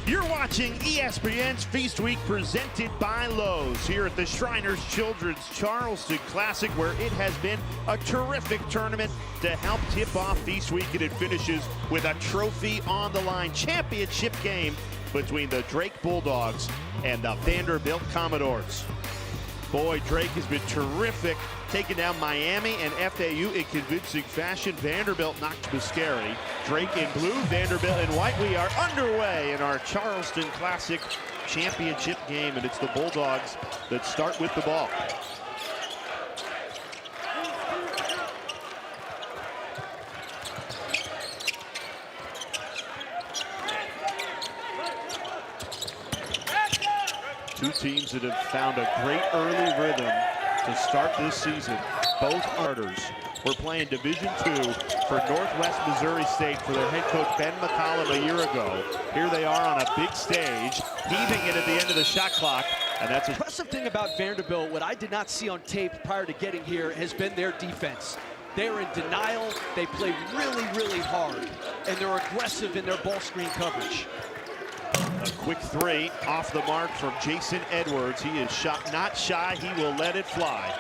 You're watching ESPN's Feast Week presented by Lowe's here at the Shriners Children's Charleston Classic, where it has been a terrific tournament to help tip off Feast Week, and it finishes with a trophy on the line. Championship game between the Drake Bulldogs and the Vanderbilt Commodores. Boy, Drake has been terrific, taking down Miami and FAU in convincing fashion. Vanderbilt knocked Biscari. Drake in blue, Vanderbilt in white. We are underway in our Charleston Classic championship game, and it's the Bulldogs that start with the ball. Two teams that have found a great early rhythm to start this season. Both starters were playing Division II for Northwest Missouri State for their head coach Ben McCollum a year ago. Here they are on a big stage, heaving it at the end of the shot clock. And that's the impressive thing about Vanderbilt, what I did not see on tape prior to getting here, has been their defense. They're in denial, they play really, really hard, and they're aggressive in their ball screen coverage. A quick three off the mark from Jason Edwards. He is shot not shy. He will let it fly.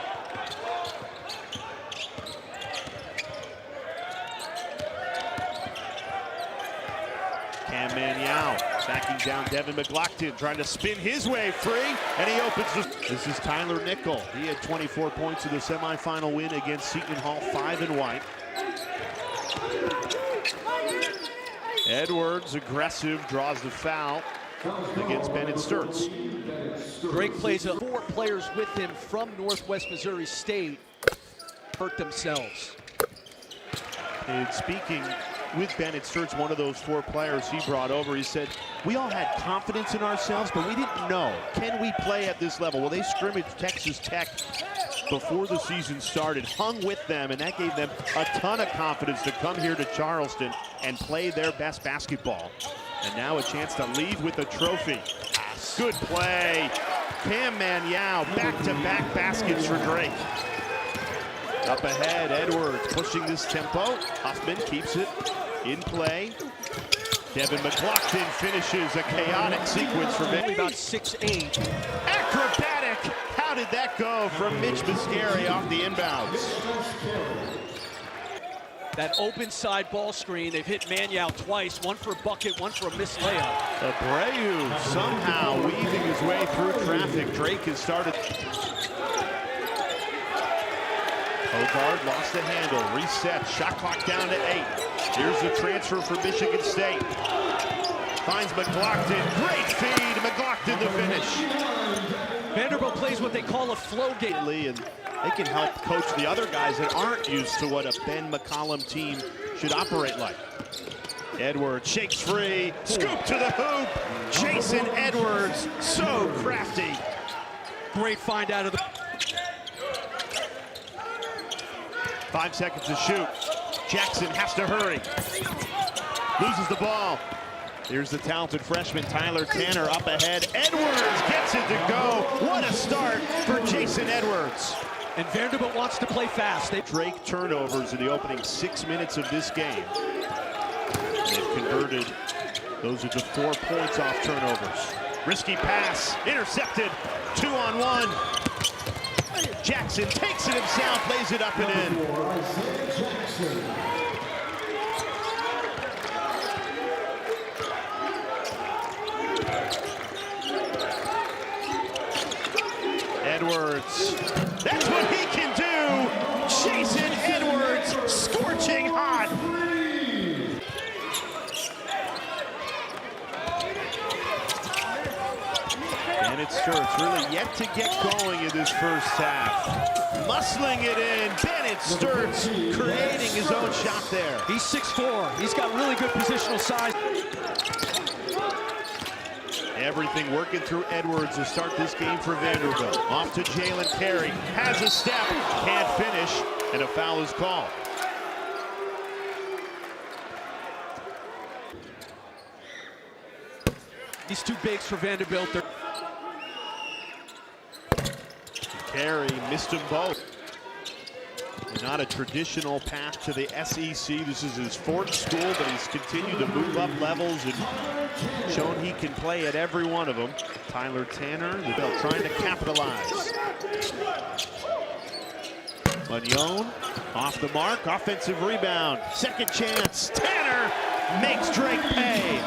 Cam Maniau backing down Devin McLaughlin, trying to spin his way free, and he opens this is Tyler Nickel. He had 24 points in the semifinal win against Seton Hall, 5 and white. Edwards, aggressive, draws the foul against Bennett Sturtz. Drake plays 4 players with him from Northwest Missouri State hurt themselves. And speaking with Bennett Sturtz, one of those 4 players he brought over, he said, we all had confidence in ourselves, but we didn't know, can we play at this level? Well, they scrimmaged Texas Tech before the season started, hung with them, and that gave them a ton of confidence to come here to Charleston and play their best basketball. And now a chance to leave with a trophy. Good play. Cam Maniau, back-to-back baskets for Drake. Up ahead, Edwards pushing this tempo. Huffman keeps it in play. Devin McLaughlin finishes a chaotic sequence for Vanderbilt. About 6'8". Acrobatic. How did that go from Mitch Biscari off the inbounds? That open side ball screen, they've hit Maniau twice, one for a bucket, one for a missed layup. Abreu somehow weaving his way through traffic. Drake has started. Hogard lost the handle, reset, shot clock down to 8. Here's the transfer for Michigan State. Finds McLaughlin, great feed, McLaughlin the finish. Vanderbilt plays what they call a flow game. And they can help coach the other guys that aren't used to what a Ben McCollum team should operate like. Edwards shakes free, scoop to the hoop. Jason Edwards, so crafty. Great find out of the... 5 seconds to shoot. Jackson has to hurry. Loses the ball. Here's the talented freshman Tyler Tanner up ahead. Edwards gets it to go. What a start for Jason Edwards. And Vanderbilt wants to play fast. Drake turnovers in the opening 6 minutes of this game. And they've converted. Those are just 4 points off turnovers. Risky pass, intercepted, 2-on-1. Jackson takes it himself, plays it up and in. Edwards, that's what he can do. Jason Edwards, scorching hot. Bennett Sturtz really yet to get going in this first half. Muscling it in, Bennett Sturtz creating his own shot there. He's 6'4", he's got really good positional size. Everything working through Edwards to start this game for Vanderbilt. Off to Jalen Carey, has a step, can't finish, and a foul is called. These 2 bigs for Vanderbilt. Carey missed them both. Not a traditional path to the SEC. This is his fourth school, but he's continued to move up levels and shown he can play at every one of them. Tyler Tanner, the Bell trying to capitalize. Magnon off the mark, offensive rebound, second chance. Tanner makes Drake pay.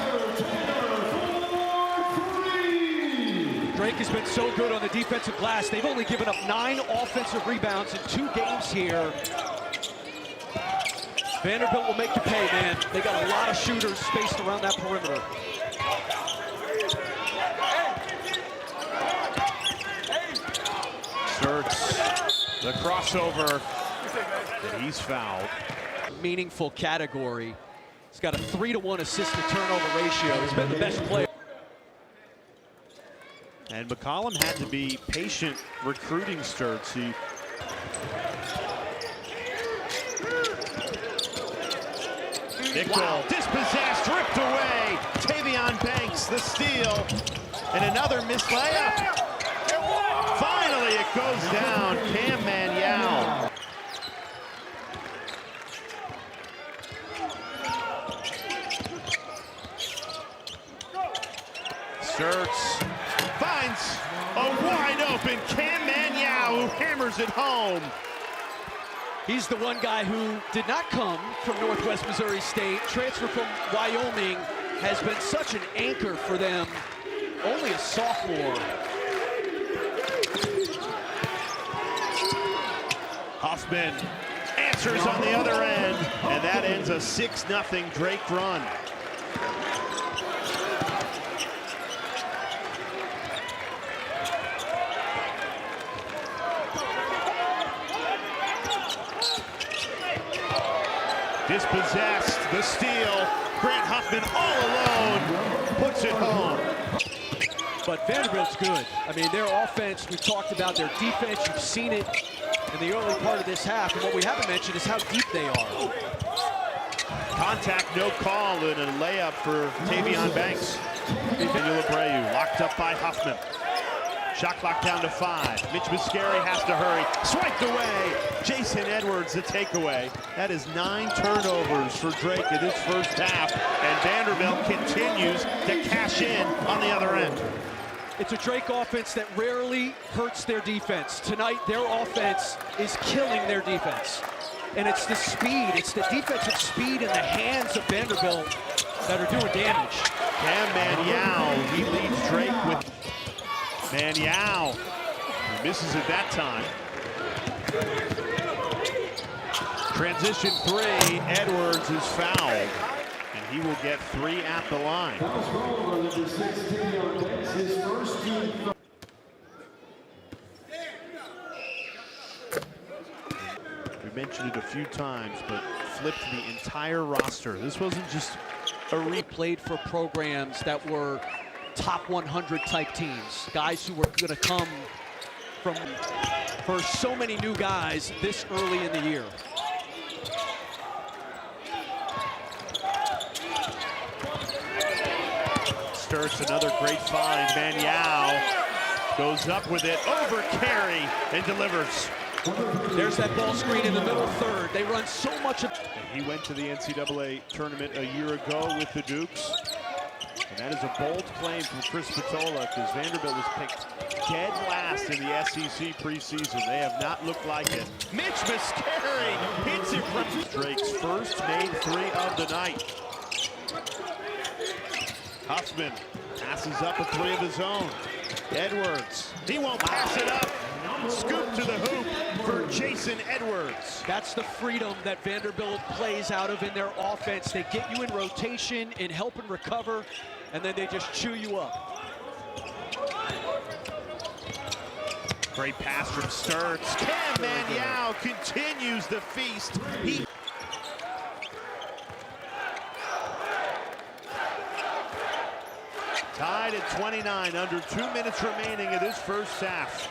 Drake has been so good on the defensive glass. They've only given up 9 offensive rebounds in 2 games here. Vanderbilt will make you pay, man. They got a lot of shooters spaced around that perimeter. Sturts, the crossover, and he's fouled. Meaningful category. He's got a 3-to-1 assist to turnover ratio. He's been the best player. And McCollum had to be patient recruiting Sturts. Nickel, dispossessed, ripped away. Tavion Banks, the steal, and another missed layup. Finally, it goes down. Cam Manyao. Sturts finds a wide open Cam Manyao, who hammers it home. He's the one guy who did not come from Northwest Missouri State, transferred from Wyoming, has been such an anchor for them. Only a sophomore. Huffman answers on the other end, and that ends a 6-0 Drake run. Dispossessed, the steal. Grant Huffman all alone, puts it home. But Vanderbilt's good. I mean, their offense, we've talked about their defense. You've seen it in the early part of this half. And what we haven't mentioned is how deep they are. Contact, no call, and a layup for Tavion Banks. Emmanuel Abreu locked up by Huffman. Shot clock down to 5. Mitch Muscari has to hurry. Swiped away. Jason Edwards, the takeaway. That is 9 turnovers for Drake in this first half. And Vanderbilt continues to cash in on the other end. It's a Drake offense that rarely hurts their defense. Tonight, their offense is killing their defense. And it's the speed, it's the defensive speed in the hands of Vanderbilt that are doing damage. Cam Manyao, he leads Drake with Manyao. He misses it that time. Transition 3, Edwards is fouled. And he will get 3 at the line. We mentioned it a few times, but flipped the entire roster. This wasn't just a replayed for programs that were top 100 type teams, guys who were going to come from for so many new guys this early in the year. Sturts, another great find. Manyao goes up with it, over carry, and delivers. There's that ball screen in the middle third. They run so much of. He went to the NCAA tournament a year ago with the Dukes. And that is a bold claim from Chris Patola, because Vanderbilt was picked dead last in the SEC preseason. They have not looked like it. Mitch Muscari hits it from Drake's first made 3 of the night. Huffman passes up a 3 of his own. Edwards, he won't pass it up. Scoop to the hoop for Jason Edwards. That's the freedom that Vanderbilt plays out of in their offense. They get you in rotation and help and recover, and then they just chew you up. Great pass from Sturts. Cam Manyao continues the feast. Tied at 29, under 2 minutes remaining in this first half.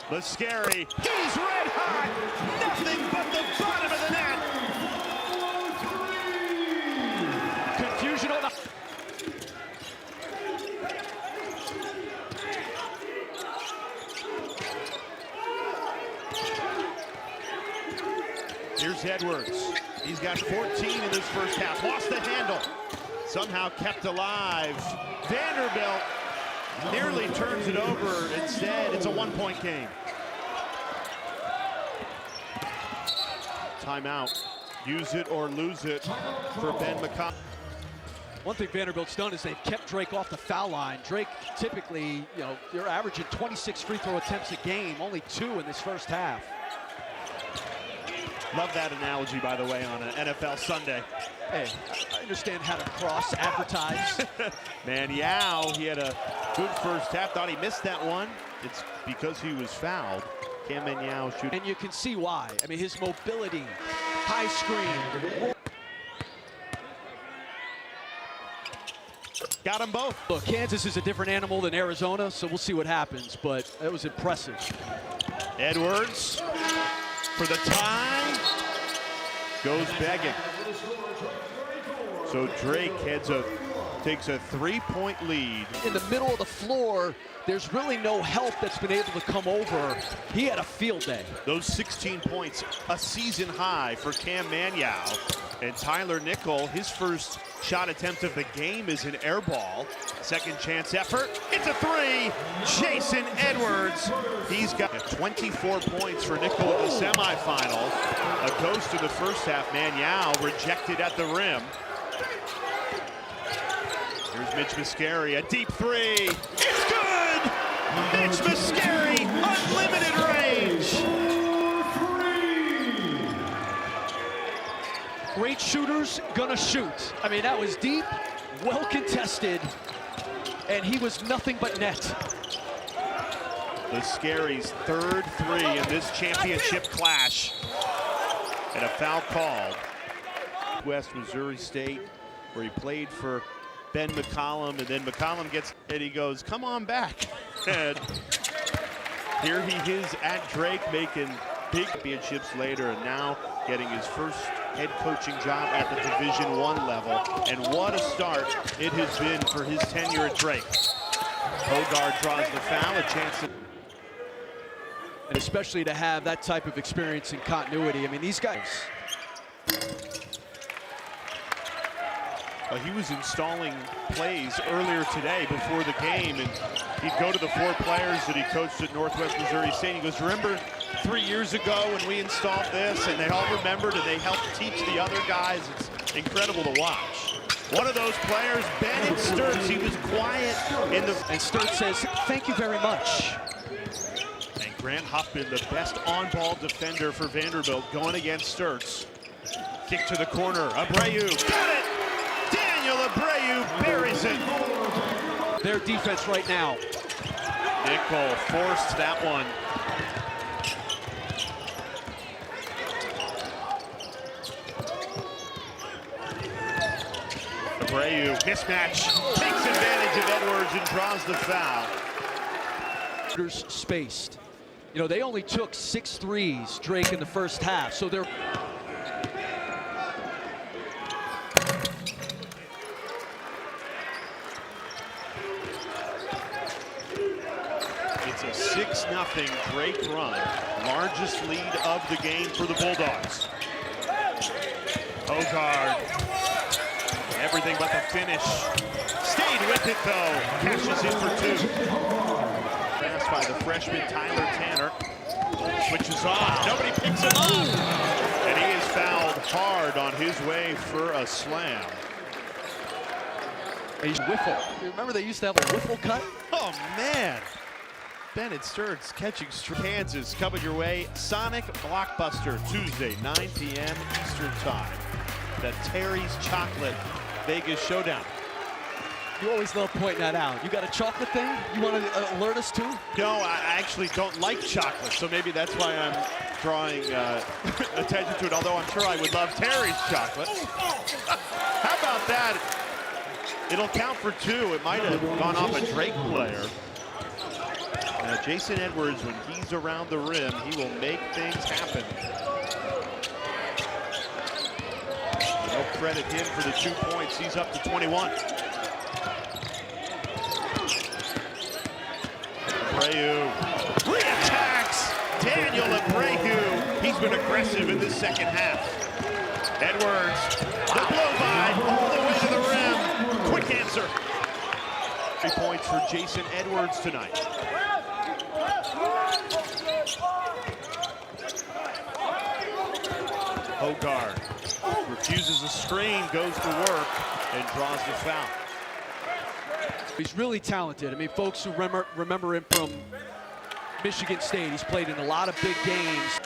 Muscari, he's red hot, nothing but the bottom of the net. Confusion on the... Here's Edwards. He's got 14 in this first half. Lost the handle. Somehow kept alive. Vanderbilt nearly turns it over. Instead, it's a one-point game. Timeout. Use it or lose it for Ben McCollum. One thing Vanderbilt's done is they've kept Drake off the foul line. Drake typically, they're averaging 26 free throw attempts a game, only 2 in this first half. Love that analogy, by the way, on an NFL Sunday. Hey, I understand how to cross-advertise. Man, Yao, he had a good first half. Thought he missed that one. It's because he was fouled. Cam Yao shooting. And you can see why. I mean, his mobility, high screen. Got them both. Look, Kansas is a different animal than Arizona, so we'll see what happens, but that was impressive. Edwards for the tie. Goes begging. So Drake takes a 3-point lead. In the middle of the floor, there's really no help that's been able to come over. He had a field day. Those 16 points, a season high for Cam Yao. And Tyler Nickel, his first shot attempt of the game is an air ball. Second chance effort. It's a 3. Jason Edwards. He's got 24 points for Nickel in the semifinal. A ghost in the first half. Yao rejected at the rim. Here's Mitch Mascari, a deep 3. It's good! Mitch Mascari, unlimited range. Great shooters gonna shoot. I mean, that was deep, well contested, and he was nothing but net. Mascari's third 3 in this championship clash. And a foul called. West Missouri State, where he played for Ben McCollum, and then McCollum gets, and he goes, come on back. And here he is at Drake, making big championships later, and now getting his first head coaching job at the Division I level. And what a start it has been for his tenure at Drake. Hogard draws the foul, a chance to... And especially to have that type of experience and continuity. I mean, these guys... He was installing plays earlier today before the game, and he'd go to the 4 players that he coached at Northwest Missouri State. He goes, remember 3 years ago when we installed this? And they all remembered, and they helped teach the other guys. It's incredible to watch. One of those players, Bennett Sturtz, he was quiet in the... And Sturtz says, thank you very much. And Grant Huffman, the best on-ball defender for Vanderbilt, going against Sturtz. Kick to the corner, Abreu, got it! Abreu buries it. Their defense right now. Nickel forced that one. Abreu, mismatch, takes advantage of Edwards and draws the foul. Spaced. They only took 6 threes, Drake, in the first half, so they're... It's a 6-0 Drake run, largest lead of the game for the Bulldogs. Hogard, everything but the finish. Stayed with it though, cashes in for 2. Pass by the freshman Tyler Tanner. Switches off, nobody picks him up. And he is fouled hard on his way for a slam. A whiffle. You remember they used to have a whiffle cut? Oh man. Bennett Sturtz catching Kansas coming your way. Sonic Blockbuster Tuesday, 9 p.m. Eastern Time. The Terry's Chocolate Vegas Showdown. You always love pointing that out. You got a chocolate thing you want to alert us to? No, I actually don't like chocolate, so maybe that's why I'm drawing attention to it, although I'm sure I would love Terry's chocolate. How about that? It'll count for 2. It might have gone off a Drake player. Now, Jason Edwards, when he's around the rim, he will make things happen. No credit him for the 2 points. He's up to 21. Abreu re-attacks. Daniel Abreu. He's been aggressive in this second half. Edwards, the blow by, all the way to the rim. Quick answer. 3 points for Jason Edwards tonight. Hogard refuses a screen, goes to work, and draws the foul. He's really talented. I mean, folks who remember him from Michigan State, he's played in a lot of big games.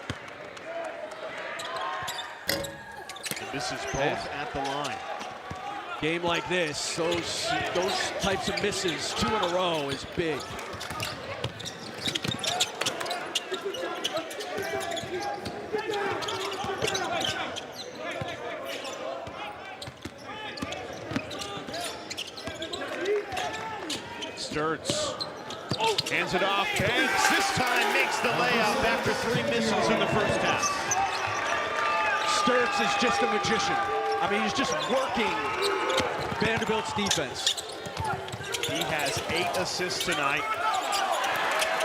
And this is both at the line. Game like this, those types of misses, 2 in a row, is big. Sturts hands it off. Banks this time makes the layup after 3 misses in the first half. Sturts is just a magician. I mean, he's just working Vanderbilt's defense. He has 8 assists tonight.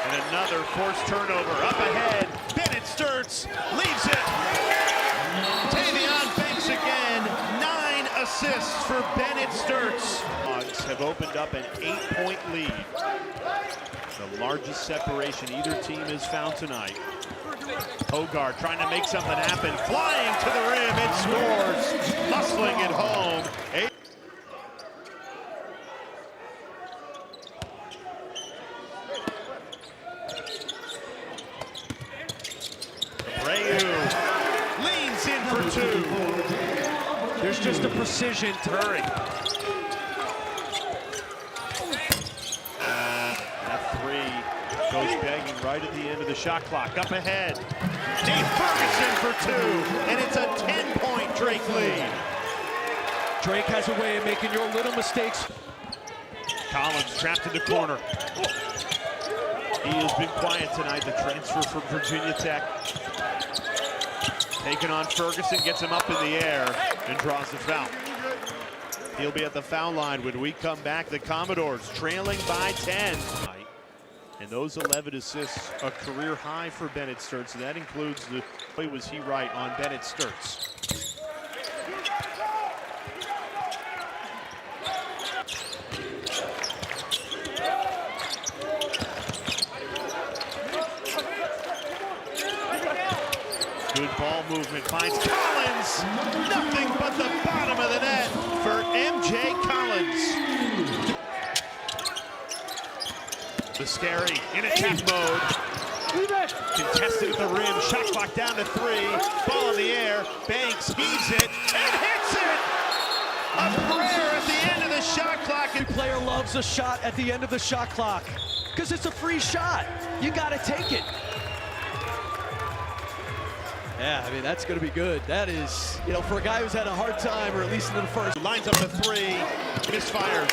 And another forced turnover. Up ahead, Bennett Sturts leaves it. Tavion Banks again. 9 assists for Bennett Sturts. Hogs have opened up an 8-point lead. The largest separation either team has found tonight. Hogard trying to make something happen, flying to the rim, it scores, hustling it home. Abreu leans in for 2. There's just a precision to Hurry. That 3 goes begging right at the end of the shot clock. Up ahead, Dave Ferguson for 2, and it's a 10-point Drake lead. Drake has a way of making your little mistakes. Collins trapped in the corner. He has been quiet tonight, the transfer from Virginia Tech. Taking on Ferguson, gets him up in the air, and draws the foul. He'll be at the foul line when we come back. The Commodores trailing by 10. And those 11 assists, a career high for Bennett Sturts. And that includes the, boy, was he right on Bennett Sturts. Good ball movement, finds Collins. Nothing but the bottom of the net for MJ Collins. The scary in attack mode. Contested at the rim, shot clock down to 3. Ball in the air, Banks heaves it and hits it! A prayer at the end of the shot clock. Every player loves a shot at the end of the shot clock because it's a free shot. You got to take it. Yeah, I mean, that's going to be good. That is, you know, for a guy who's had a hard time, or at least in the first. Lines up the 3, misfires.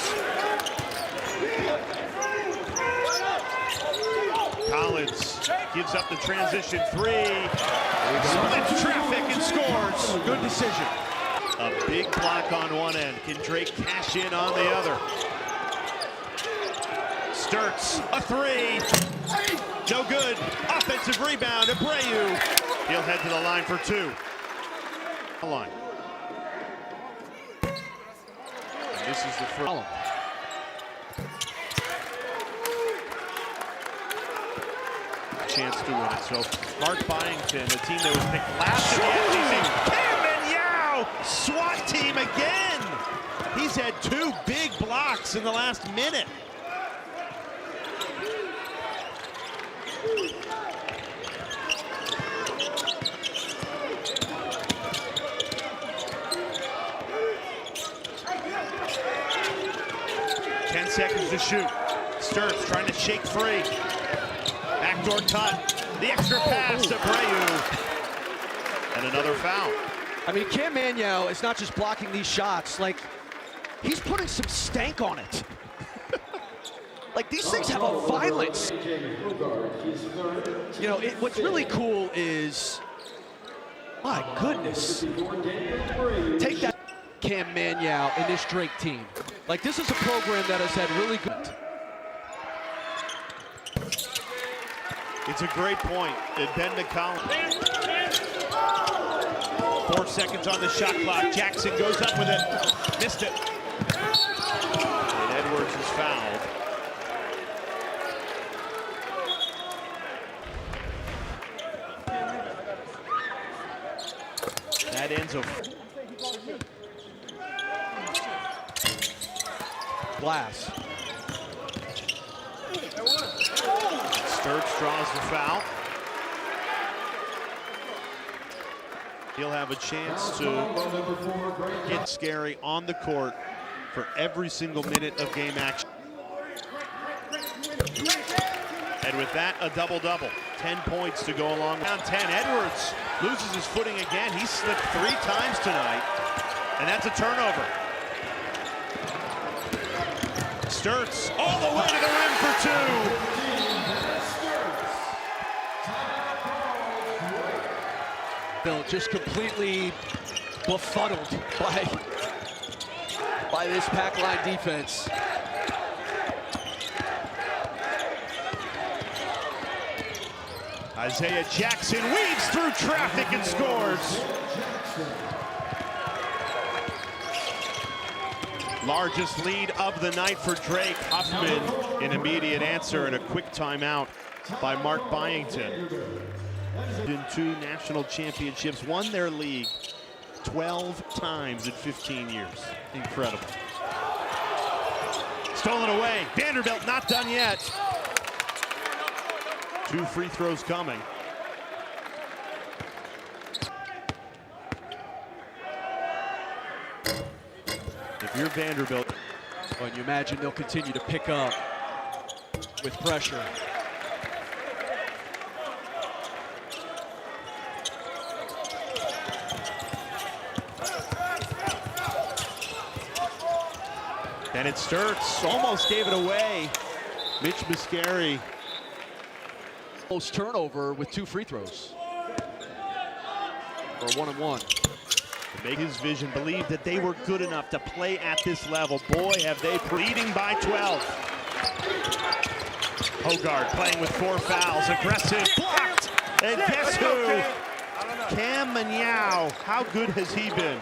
Collins gives up the transition 3, splits traffic and scores. Good decision. A big block on one end. Can Drake cash in on the other? Sturts, a 3. No good. Offensive rebound, Abreu. He'll head to the line for 2. Line. And this is the first. Chance to win it. So Mark Byington, a team that was picked last in the SEC. Cameron Yao, SWAT team again. He's had 2 big blocks in the last minute. Seconds to shoot. Sturts trying to shake free. Backdoor cut. The extra pass to Abreu. And another foul. I mean, Cam Mannion is not just blocking these shots, like, he's putting some stank on it. Like, these things have a violence. You know, what's really cool is, my goodness. Take that. Cam Mannion and this Drake team. Like, this is a program that has had really good. It's a great point. Ben McCollum. 4 seconds on the shot clock. Jackson goes up with it. Missed it. And Edwards is fouled. That ends a Glass. Sturts draws the foul. He'll have a chance to get scary on the court for every single minute of game action. And with that, a double-double. 10 points to go along. Down 10, Edwards loses his footing again. He slipped 3 times tonight, and that's a turnover. Sturts all the way to the rim for 2. Just completely befuddled by this pack line defense. Isaiah Jackson weaves through traffic and scores. Largest lead of the night for Drake. Huffman, an immediate answer and a quick timeout by Mark Byington. In 2 national championships, won their league 12 times in 15 years. Incredible. Stolen away. Vanderbilt not done yet. 2 free throws coming. If you're Vanderbilt, well, you imagine they'll continue to pick up with pressure. And it Sturts almost gave it away. Mitch Muscari. Most turnover with 2 free throws. For a 1-and-1. To make his vision believe that they were good enough to play at this level. Boy, have they leading by 12. Hogard playing with 4 fouls. Aggressive, blocked. And guess who? Cam Manyao. How good has he been?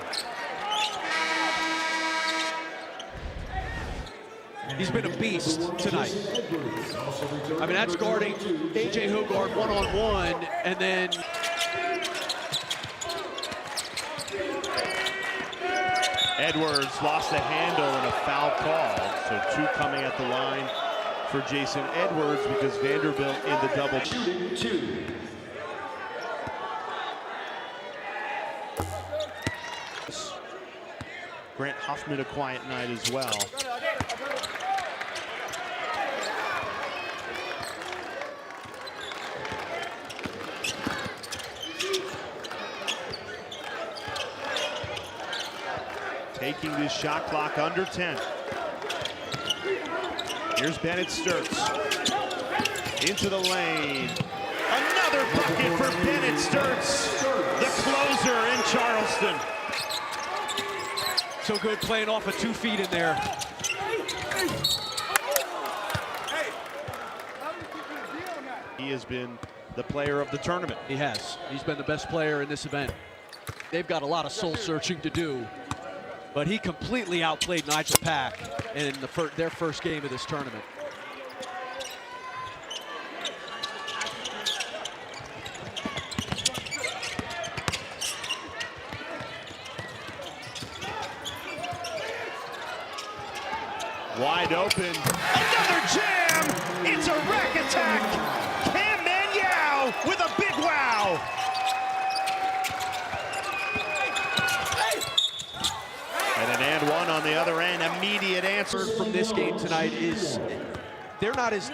He's been a beast tonight. I mean, that's guarding A.J. Hogard one-on-one, and then Edwards lost the handle and a foul call. So 2 coming at the line for Jason Edwards because Vanderbilt in the double. 2. Grant Huffman a quiet night as well. Taking this shot clock under 10. Here's Bennett Sturts. Into the lane. Another bucket for Bennett Sturts, the closer in Charleston. so good playing off of 2 feet in there. He has been the player of the tournament. He has. He's been the best player in this event. They've got a lot of soul searching to do, but he completely outplayed Nigel Pack in their first game of this tournament. Wide open. Another jam! It's a rack attack! Cam Manyao with a big wow! And an and one on the other end. Immediate answer From this game tonight is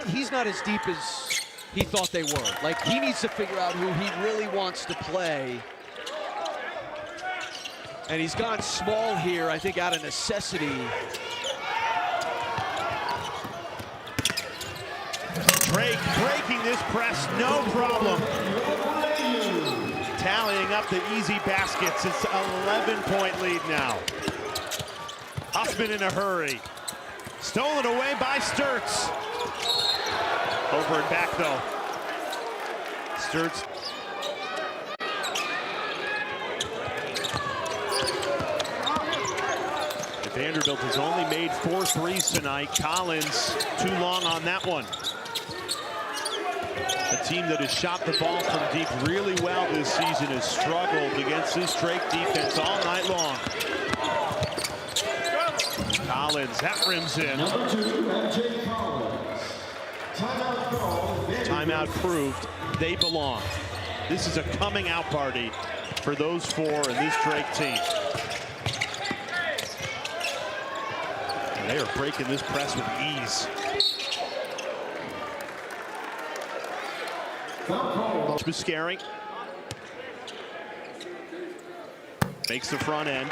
he's not as deep as he thought they were. Like, he needs to figure out who he really wants to play. And he's gone small here, I think, out of necessity. Drake breaking this press, no problem. Tallying up the easy baskets. It's an 11-point lead now. Huffman in a hurry. Stolen away by Sturts. Over and back though. Sturts. Vanderbilt has only made 4 threes tonight. Collins too long on that one. A team that has shot the ball from deep really well this season has struggled against this Drake defense all night long. Collins, that rims in. Timeout proved they belong. This is a coming out party for those 4 and this Drake team. And they are breaking this press with ease. Scary. Makes the front end.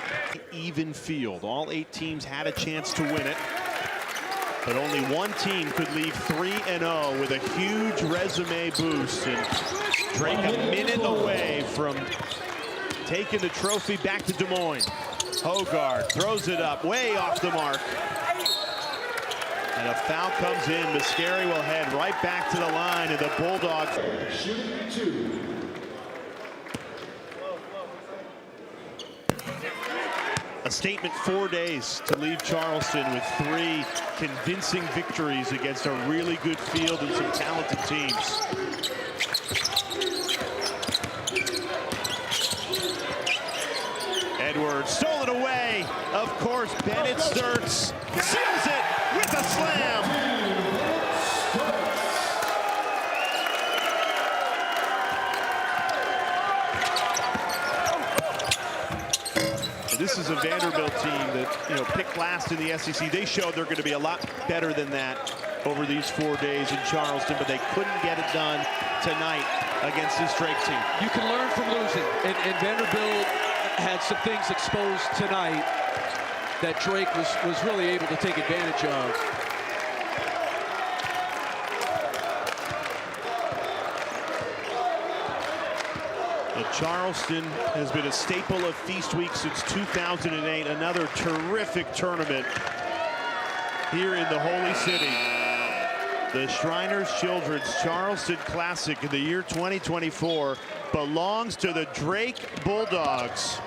Even field. All 8 teams had a chance to win it. But only one team could leave 3-0 with a huge resume boost. And Drake a minute away from taking the trophy back to Des Moines. Hogard throws it up way off the mark. And a foul comes in. Mascari will head right back to the line, and the Bulldogs. A statement 4 days to leave Charleston with 3 convincing victories against a really good field and some talented teams. Edwards stole it away. Of course, Bennett Sturtz seals it with a slam. This is a Vanderbilt team that, picked last in the SEC. They showed they're going to be a lot better than that over these 4 days in Charleston, but they couldn't get it done tonight against this Drake team. You can learn from losing, and Vanderbilt had some things exposed tonight that Drake was really able to take advantage of. Charleston has been a staple of Feast Week since 2008. Another terrific tournament here in the Holy City. The Shriners Children's Charleston Classic in the year 2024 belongs to the Drake Bulldogs.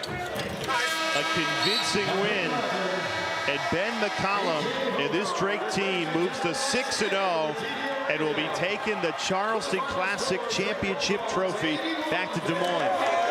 A convincing win. And Ben McCollum and this Drake team moves to 6-0 and will be taking the Charleston Classic Championship trophy back to Des Moines.